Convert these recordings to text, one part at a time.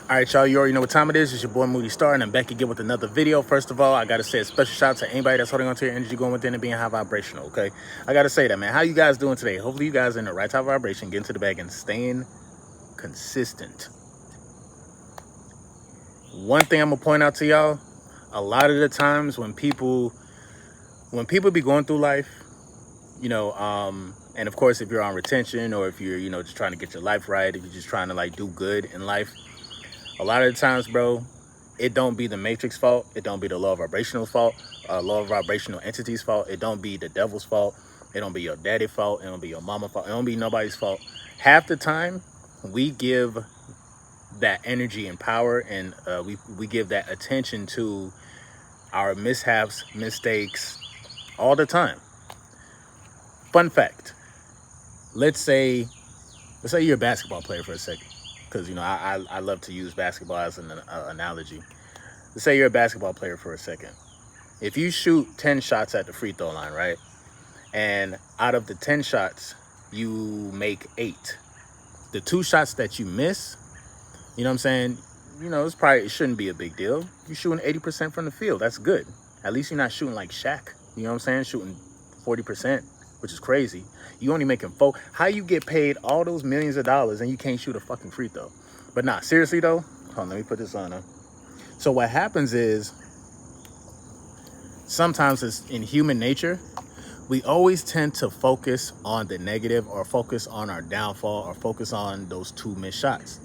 All right, y'all, you already know what time it is. It's your boy Moody Starr, and I'm back again with another video. First of all, I got to say a special shout out to anybody that's holding on to your energy, going within and being high vibrational, okay? I got to say that, man. How you guys doing today? Hopefully you guys are in the right type of vibration, getting to the bag and staying consistent. One thing I'm going to point out to y'all, a lot of the times when people be going through life, and of course, if you're on retention or if you're, just trying to get your life right, if you're just trying to like do good in life, a lot of the times, bro, it don't be the matrix fault. It don't be the law of vibrational fault, law of vibrational entities fault. It don't be the devil's fault. It don't be your daddy fault. It don't be your mama fault. It don't be nobody's fault. Half the time, we give that energy and power, and we give that attention to our mishaps, mistakes, all the time. Fun fact: let's say you're a basketball player for a second, because I love to use basketball as an analogy. Let's say you're a basketball player for a second. If you shoot 10 shots at the free throw line, right, and out of the 10 shots you make 8, the 2 shots that you miss, you know what I'm saying, it shouldn't be a big deal. You're shooting 80% from the field. That's good. At least you're not shooting like Shaq, you know what I'm saying, shooting 40%, which is crazy. You only making 4. How you get paid all those millions of dollars and you can't shoot a fucking free throw? But nah, seriously though, hold on, let me put this on. So what happens is, sometimes it's in human nature, we always tend to focus on the negative, or focus on our downfall, or focus on those 2 missed shots.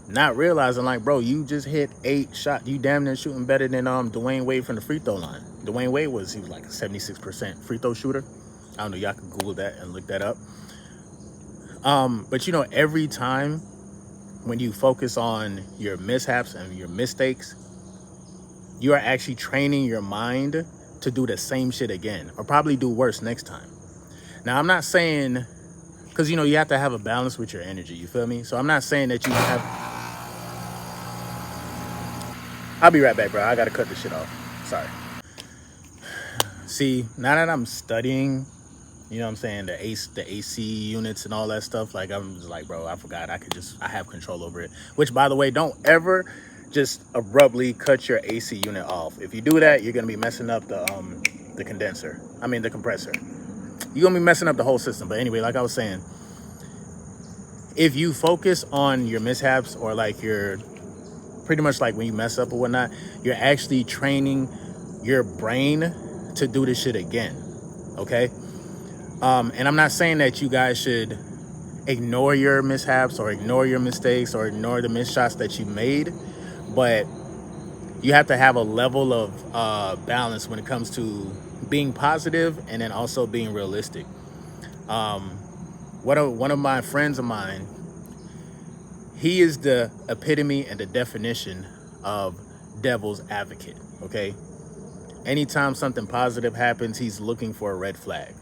Not realizing, like, bro, you just hit 8 shots. You damn near shooting better than Dwayne Wade from the free throw line. Dwayne Wade was like a 76% free throw shooter. I don't know, y'all can Google that and look that up. But every time when you focus on your mishaps and your mistakes, you are actually training your mind to do the same shit again, or probably do worse next time. Now, I'm not saying, because you have to have a balance with your energy, you feel me? So I'm not saying that you have. I'll be right back, bro. I gotta cut this shit off. Sorry. See, now that I'm studying, what I'm saying, the AC units and all that stuff, like, I'm just like, bro, I forgot I have control over it. Which, by the way, don't ever just abruptly cut your AC unit off. If you do that, you're gonna be messing up the compressor. You're gonna be messing up the whole system. But anyway, like I was saying, if you focus on your mishaps, or like you're pretty much like when you mess up or whatnot, you're actually training your brain to do this shit again. Okay. And I'm not saying that you guys should ignore your mishaps or ignore your mistakes or ignore the missed shots that you made, but you have to have a level of balance when it comes to being positive and then also being realistic. One of my friends of mine, he is the epitome and the definition of devil's advocate, okay? Anytime something positive happens, he's looking for a red flag.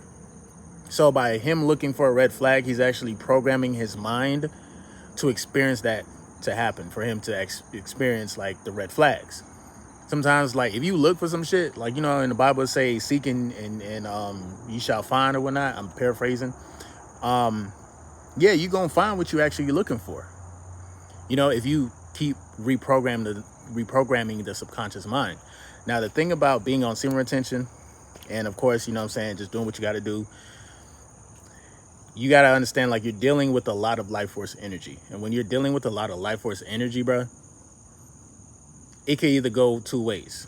So by him looking for a red flag, he's actually programming his mind to experience that to happen, for him to experience like the red flags. Sometimes, like, if you look for some shit, like, in the Bible say, seek and you shall find, or whatnot. I'm paraphrasing. Yeah, you're gonna find what you actually looking for. If you keep reprogramming the subconscious mind. Now, the thing about being on semen retention, and of course, just doing what you got to do, you got to understand, like, you're dealing with a lot of life force energy. And when you're dealing with a lot of life force energy, bro, it can either go 2 ways,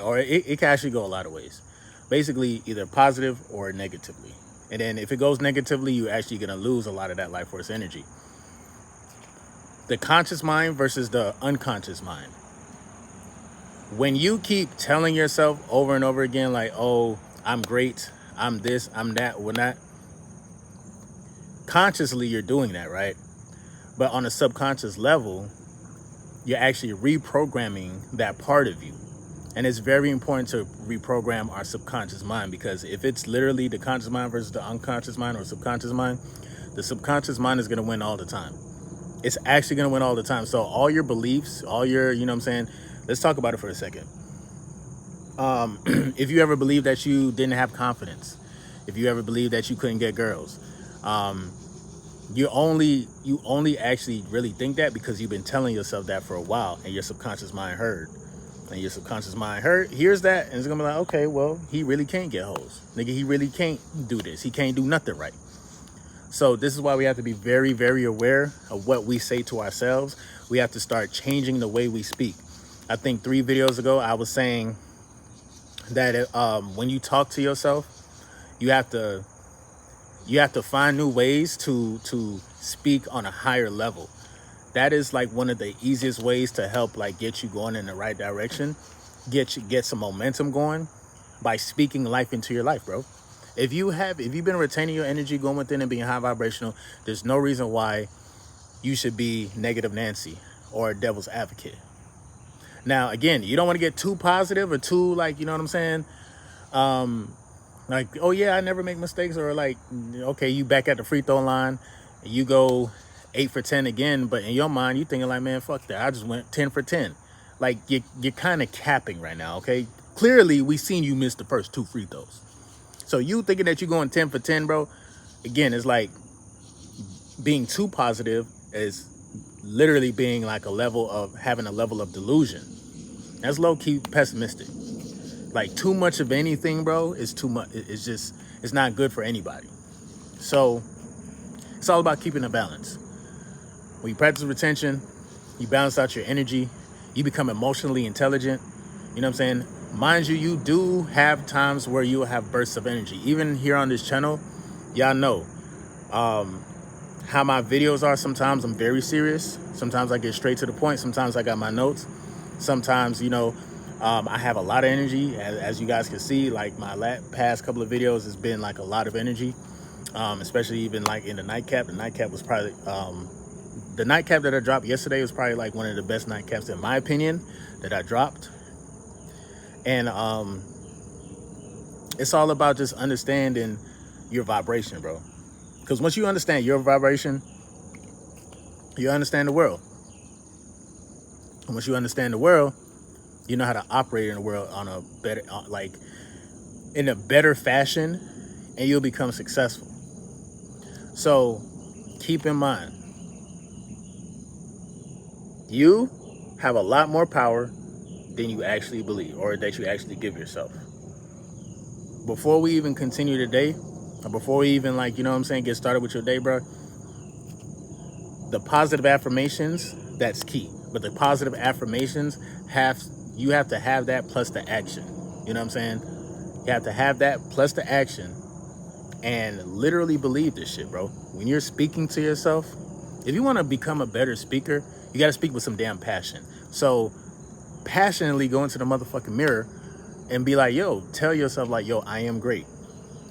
or it can actually go a lot of ways. Basically, either positive or negatively. And then if it goes negatively, you're actually going to lose a lot of that life force energy. The conscious mind versus the unconscious mind. When you keep telling yourself over and over again, like, oh, I'm great, I'm this, I'm that, whatnot, consciously you're doing that, right? But on a subconscious level, you're actually reprogramming that part of you. And it's very important to reprogram our subconscious mind, because if it's literally the conscious mind versus the unconscious mind or subconscious mind, the subconscious mind is going to win all the time. It's actually going to win all the time. So all your beliefs, all your, let's talk about it for a second. If you ever believed that you didn't have confidence, if you ever believed that you couldn't get girls, you only actually really think that because you've been telling yourself that for a while, and your subconscious mind heard. And your subconscious mind hears that, and it's gonna be like, okay, well, he really can't get hoes. Nigga, he really can't do this. He can't do nothing right. So this is why we have to be very, very aware of what we say to ourselves. We have to start changing the way we speak. I think 3 videos ago, I was saying that when you talk to yourself, you have to find new ways to speak on a higher level. That is like one of the easiest ways to help like get you going in the right direction, get some momentum going by speaking life into your life, bro. If you've been retaining your energy, going within and being high vibrational, there's no reason why you should be negative Nancy or a devil's advocate. Now, again, you don't want to get too positive or too like, you know what I'm saying? Like, oh yeah, I never make mistakes, or like, okay, you back at the free throw line, and you go 8 for 10 again, but in your mind, you thinking like, man, fuck that. I just went 10 for 10. Like you're kind of capping right now, okay? Clearly, we seen you miss the first 2 free throws. So you thinking that you're going 10 for 10, bro, again, it's like being too positive is literally being like having a level of delusion. That's low-key pessimistic. Like too much of anything, bro, is too much. It's not good for anybody. So it's all about keeping a balance. When you practice retention, you balance out your energy, you become emotionally intelligent. You know what I'm saying? Mind you, you do have times where you will have bursts of energy. Even here on this channel, y'all know how my videos are. Sometimes I'm very serious. Sometimes I get straight to the point. Sometimes I got my notes. Sometimes, you know, I have a lot of energy. As you guys can see, like my past couple of videos has been like a lot of energy, especially even like in the nightcap. The nightcap was probably, the nightcap that I dropped yesterday was probably like one of the best nightcaps in my opinion that I dropped. And it's all about just understanding your vibration, bro. Because once you understand your vibration, you understand the world. And once you understand the world, you know how to operate in the world on a better, like in a better fashion, and you'll become successful. So keep in mind, you have a lot more power than you actually believe, or that you actually give yourself. Before we even continue today, or before we even like, you know what I'm saying, get started with your day, bro, the positive affirmations, that's key. But the positive affirmations you have to have that plus the action. You know what I'm saying? You have to have that plus the action and literally believe this shit, bro. When you're speaking to yourself, if you want to become a better speaker, you got to speak with some damn passion. So passionately go into the motherfucking mirror and be like, yo, tell yourself like, yo, I am great.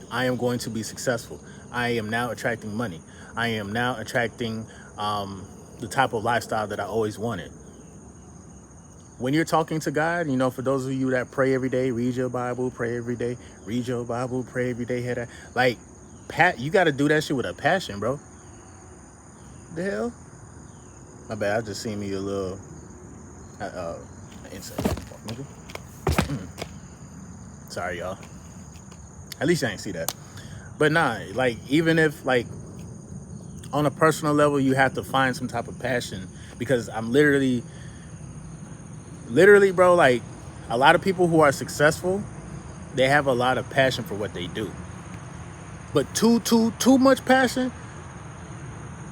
I am going to be successful. I am now attracting money. I am now attracting the type of lifestyle that I always wanted. When you're talking to God, you know, for those of you that pray every day, read your Bible, pray every day, read your Bible, pray every day, like, you got to do that shit with a passion, bro. The hell? My bad, I just seen me a little insect. Sorry, y'all. At least I ain't see that. But nah, like, even if, like, on a personal level, you have to find some type of passion, because I'm literally, bro, like, a lot of people who are successful, they have a lot of passion for what they do. But too much passion,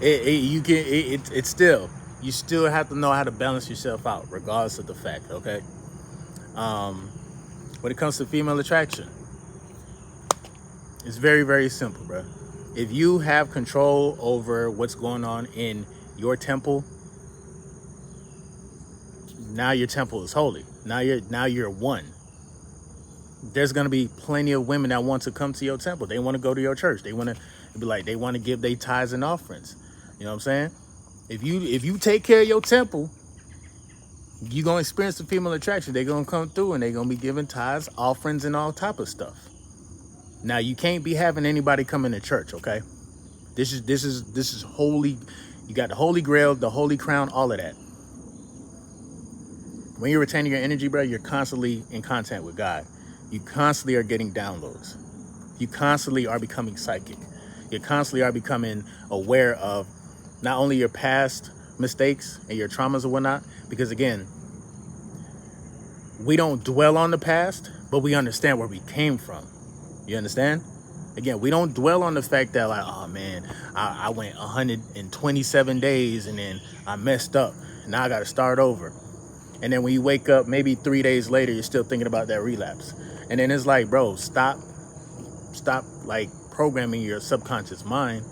it's still, you still have to know how to balance yourself out, regardless of the fact, okay? When it comes to female attraction, it's very, very simple, bro. If you have control over what's going on in your temple, now your temple is holy. Now you're one. There's gonna be plenty of women that want to come to your temple. They want to go to your church. They want to be like, they want to give their tithes and offerings. You know what I'm saying? If you take care of your temple, you're gonna experience the female attraction. They're gonna come through and they're gonna be giving tithes, offerings, and all type of stuff. Now you can't be having anybody come into church, okay? This is holy. You got the Holy Grail, the Holy Crown, all of that. When you're retaining your energy, bro, you're constantly in contact with God. You constantly are getting downloads. You constantly are becoming psychic. You constantly are becoming aware of not only your past mistakes and your traumas or whatnot, because again, we don't dwell on the past, but we understand where we came from. You understand? Again, we don't dwell on the fact that like, oh man, I went 127 days and then I messed up. Now I got to start over. And then when you wake up, maybe 3 days later, you're still thinking about that relapse. And then it's like, bro, stop like programming your subconscious mind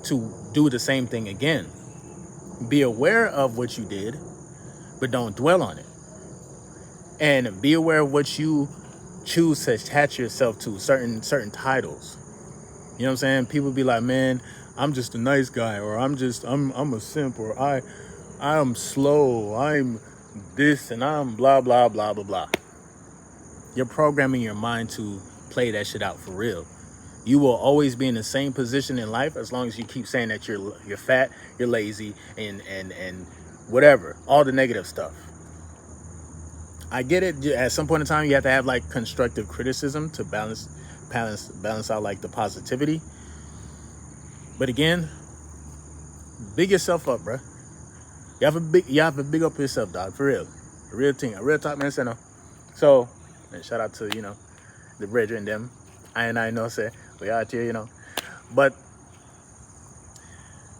to do the same thing again. Be aware of what you did, but don't dwell on it. And be aware of what you choose to attach yourself to, certain titles. You know what I'm saying? People be like, man, I'm just a nice guy, or I'm a simp, or I'm slow, I'm this, and I'm blah, blah, blah, blah, blah. You're programming your mind to play that shit out for real. You will always be in the same position in life as long as you keep saying that you're fat, you're lazy, and whatever, all the negative stuff. I get it. At some point in time, you have to have like constructive criticism to balance out like the positivity. But again, big yourself up, bro. You have to big up yourself, dog. For real, a real thing, a real top man center. So, and shout out to the brethren them. I know say we out here, But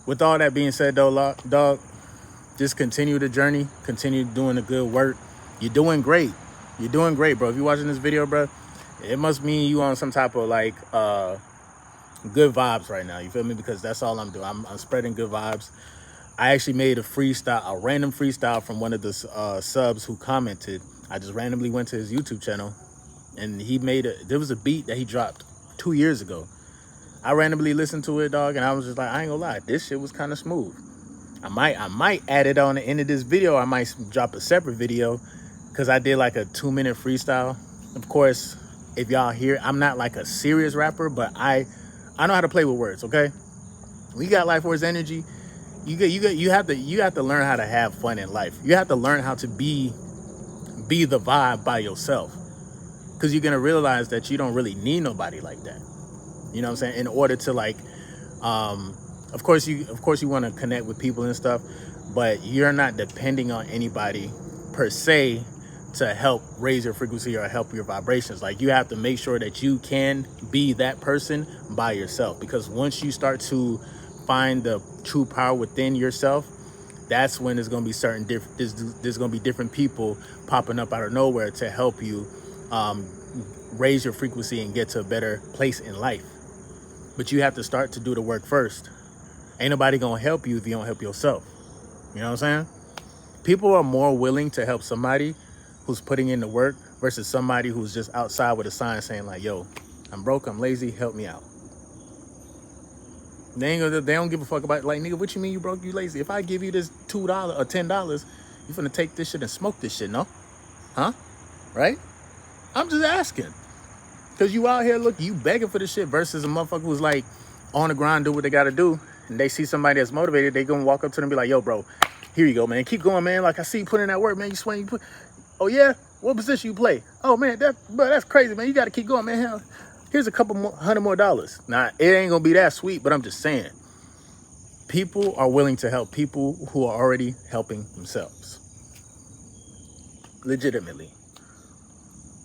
with all that being said, though, dog, just continue the journey. Continue doing the good work. You're doing great. You're doing great, bro. If you're watching this video, bro, it must mean you on some type of like good vibes right now. You feel me? Because that's all I'm doing. I'm spreading good vibes. I actually made a random freestyle from one of the subs who commented. I just randomly went to his YouTube channel, and there was a beat that he dropped 2 years ago. I randomly listened to it, dog, and I was just like, I ain't gonna lie, this shit was kind of smooth. I might add it on the end of this video. I might drop a separate video, because I did like a 2-minute freestyle. Of course, if y'all hear, I'm not like a serious rapper, but I know how to play with words, okay? We got life force energy. You have to learn how to have fun in life. You have to learn how to be the vibe by yourself, because you're gonna realize that you don't really need nobody like that. You know what I'm saying? In order to like, of course you want to connect with people and stuff, but you're not depending on anybody per se to help raise your frequency or help your vibrations. Like, you have to make sure that you can be that person by yourself, because once you start to find the true power within yourself, that's when there's going to be there's going to be different people popping up out of nowhere to help you raise your frequency and get to a better place in life. But you have to start to do the work first. Ain't nobody going to help you if you don't help yourself. You know what I'm saying? People are more willing to help somebody who's putting in the work versus somebody who's just outside with a sign saying like, yo, I'm broke, I'm lazy, help me out. They don't give a fuck about it. Like, nigga, what you mean you broke, you lazy? If I give you this $2 or $10, you finna take this shit and smoke this shit, no? Huh? Right? I'm just asking. Because you out here, look, you begging for this shit versus a motherfucker who's like on the grind, do what they gotta do, and they see somebody that's motivated, they gonna walk up to them and be like, yo, bro, here you go, man. Keep going, man. Like, I see you putting in that work, man. You swing, oh, yeah? What position you play? Oh, man, that's crazy, man. You got to keep going, man. Hell, here's a couple more, $100 more. Now, it ain't going to be that sweet, but I'm just saying. People are willing to help people who are already helping themselves. Legitimately.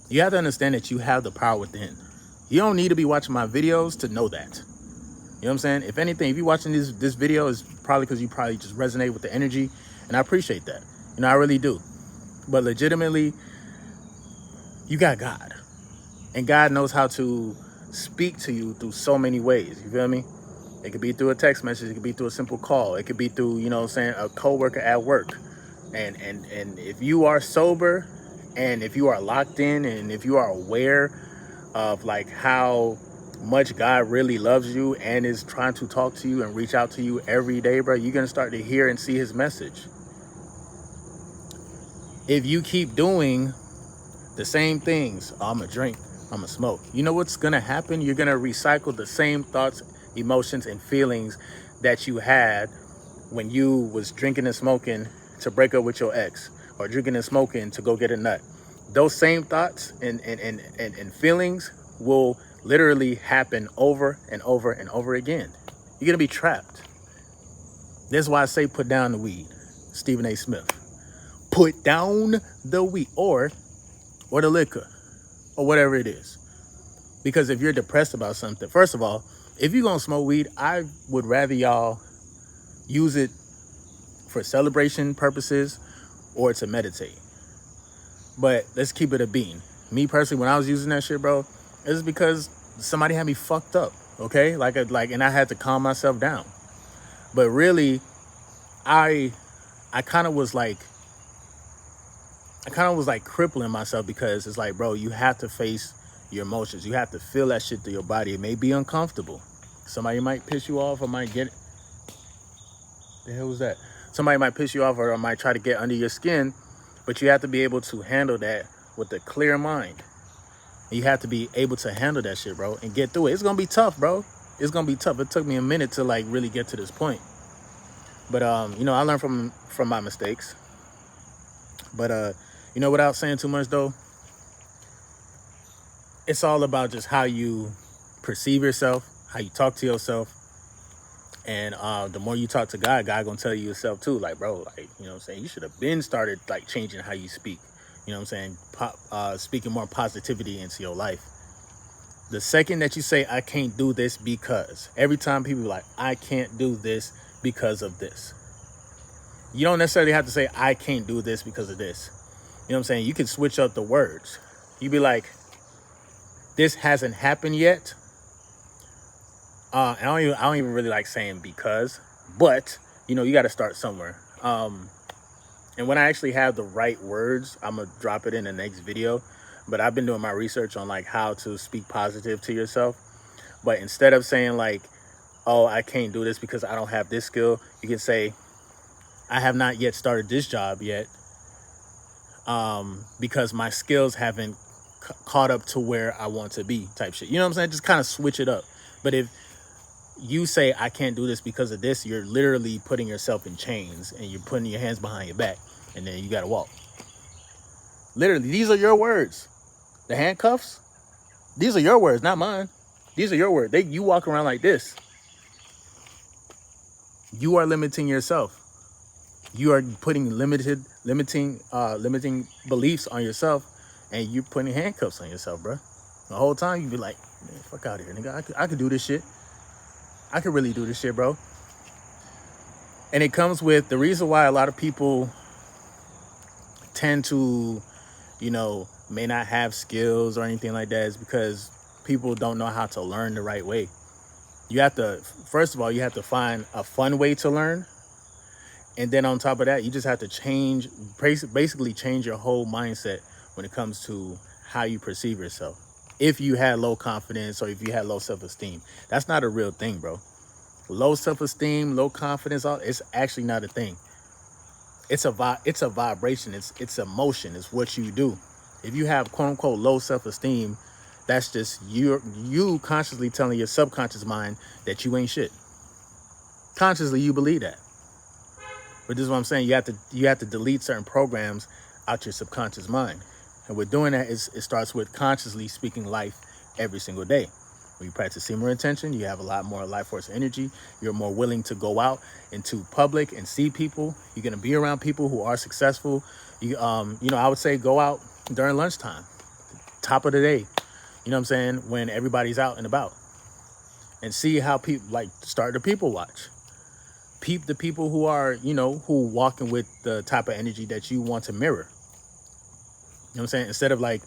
You have to understand that you have the power within. You don't need to be watching my videos to know that. You know what I'm saying? If anything, if you're watching this video, it's probably because you probably just resonate with the energy, and I appreciate that. I really do. But legitimately, you got God, and God knows how to speak to you through so many ways. You feel me? It could be through a text message. It could be through a simple call. It could be through, you know what I'm saying, a coworker at work. And if you are sober, and if you are locked in, and if you are aware of like how much God really loves you and is trying to talk to you and reach out to you every day, bro, you're gonna start to hear and see his message. If you keep doing the same things, I'm gonna drink, I'm gonna smoke, you know what's gonna happen? You're gonna recycle the same thoughts, emotions, and feelings that you had when you was drinking and smoking to break up with your ex, or drinking and smoking to go get a nut. Those same thoughts and feelings will literally happen over and over and over again. You're gonna be trapped. That's why I say put down the weed. Stephen A. Smith. Put down the weed or the liquor or whatever it is. Because if you're depressed about something, first of all, if you're gonna smoke weed, I would rather y'all use it for celebration purposes or to meditate. But let's keep it a bean. Me personally, when I was using that shit, bro, it was because somebody had me fucked up. Okay, and I had to calm myself down. But really, I kind of was like crippling myself, because it's like, bro, you have to face your emotions. You have to feel that shit through your body. It may be uncomfortable. Somebody might piss you off or might get it. The hell was that? Somebody might piss you off or might try to get under your skin, but you have to be able to handle that with a clear mind. You have to be able to handle that shit, bro, and get through it. It's gonna be tough, bro. It's gonna be tough. It took me a minute to like really get to this point. But I learned from my mistakes. But without saying too much though, it's all about just how you perceive yourself, how you talk to yourself. And the more you talk to God gonna tell you yourself too, like, bro, like, you know what I'm saying, you should have been started like changing how you speak. You know what I'm saying? Speaking more positivity into your life. The second that you say, I can't do this because, every time people are like, I can't do this because of this. You don't necessarily have to say, I can't do this because of this. You know what I'm saying? You can switch up the words. You be like, this hasn't happened yet. I don't even really like saying because, but you got to start somewhere. And when I actually have the right words, I'm gonna drop it in the next video. But I've been doing my research on like how to speak positive to yourself. But instead of saying like, oh, I can't do this because I don't have this skill, you can say, I have not yet started this job yet, because my skills haven't caught up to where I want to be, type shit. You know what I'm saying? Just kind of switch it up. But if you say, I can't do this because of this, you're literally putting yourself in chains and you're putting your hands behind your back, and then you got to walk. Literally, these are your words. The handcuffs, these are your words, not mine. These are your words. You walk around like this. You are limiting yourself. You are putting limiting beliefs on yourself, and you're putting handcuffs on yourself, bro. The whole time you be like, man, fuck out of here, nigga. I could do this shit. I could really do this shit, bro. And it comes with the reason why a lot of people tend to, may not have skills or anything like that is because people don't know how to learn the right way. You have to, first of all, you have to find a fun way to learn. And then on top of that, you just have to basically change your whole mindset when it comes to how you perceive yourself. If you had low confidence or if you had low self-esteem, that's not a real thing, bro. Low self-esteem, low confidence, it's actually not a thing. It's a vibration. It's emotion. It's what you do. If you have quote unquote low self-esteem, that's just you consciously telling your subconscious mind that you ain't shit. Consciously, you believe that. But this is what I'm saying. You have to delete certain programs out your subconscious mind. And with doing that, it starts with consciously speaking life every single day. When you practice semen retention, you have a lot more life force energy. You're more willing to go out into public and see people. You're going to be around people who are successful. I would say go out during lunchtime, top of the day. You know what I'm saying? When everybody's out and about, and see how people start the people watch. Peep the people who are, who walking with the type of energy that you want to mirror. You know what I'm saying? Instead of like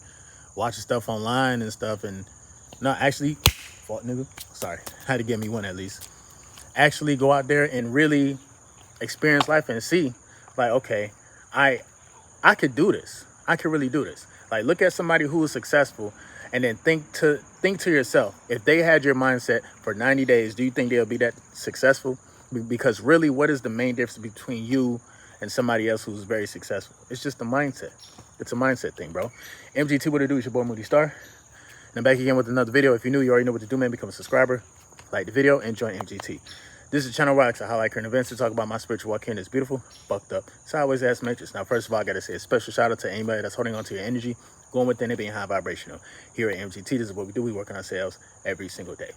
watching stuff online and stuff, and no, actually, fault nigga. Sorry, had to get me one at least. Actually go out there and really experience life and see, like, okay, I could do this. I could really do this. Like, look at somebody who is successful, and then think to yourself, if they had your mindset for 90 days, do you think they'll be that successful? Because really, what is the main difference between you and somebody else who's very successful? It's just the mindset. It's a mindset thing, bro. MGT, what it do? It's your boy Moody Starr. And I'm back again with another video. If you're new, you already know what to do, man. Become a subscriber, like the video, and join MGT. This is a channel where I highlight current events to talk about my spiritual walk here in this beautiful, fucked up, sideways ass matrix. Now, first of all, I gotta say a special shout out to anybody that's holding on to your energy going within and being high vibrational. Here at MGT, this is what we do. We work on ourselves every single day.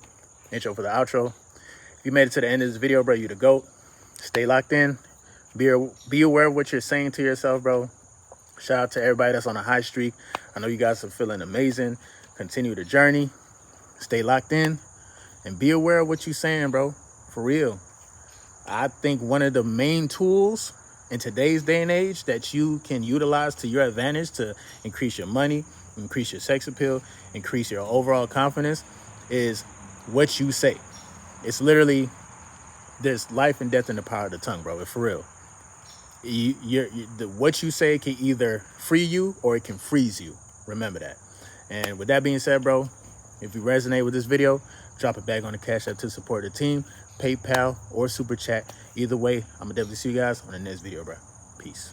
Intro for the outro. If you made it to the end of this video, bro, you the GOAT. Stay locked in. Be aware of what you're saying to yourself, bro. Shout out to everybody that's on a high streak. I know you guys are feeling amazing. Continue the journey. Stay locked in. And be aware of what you're saying, bro. For real. I think one of the main tools in today's day and age that you can utilize to your advantage to increase your money, increase your sex appeal, increase your overall confidence is what you say. It's literally, there's life and death in the power of the tongue, bro. For real. What you say can either free you or it can freeze you. Remember that. And with that being said, bro, if you resonate with this video, drop it back on the Cash App to support the team, PayPal or Super Chat. Either way, I'm gonna definitely see you guys on the next video, bro. Peace.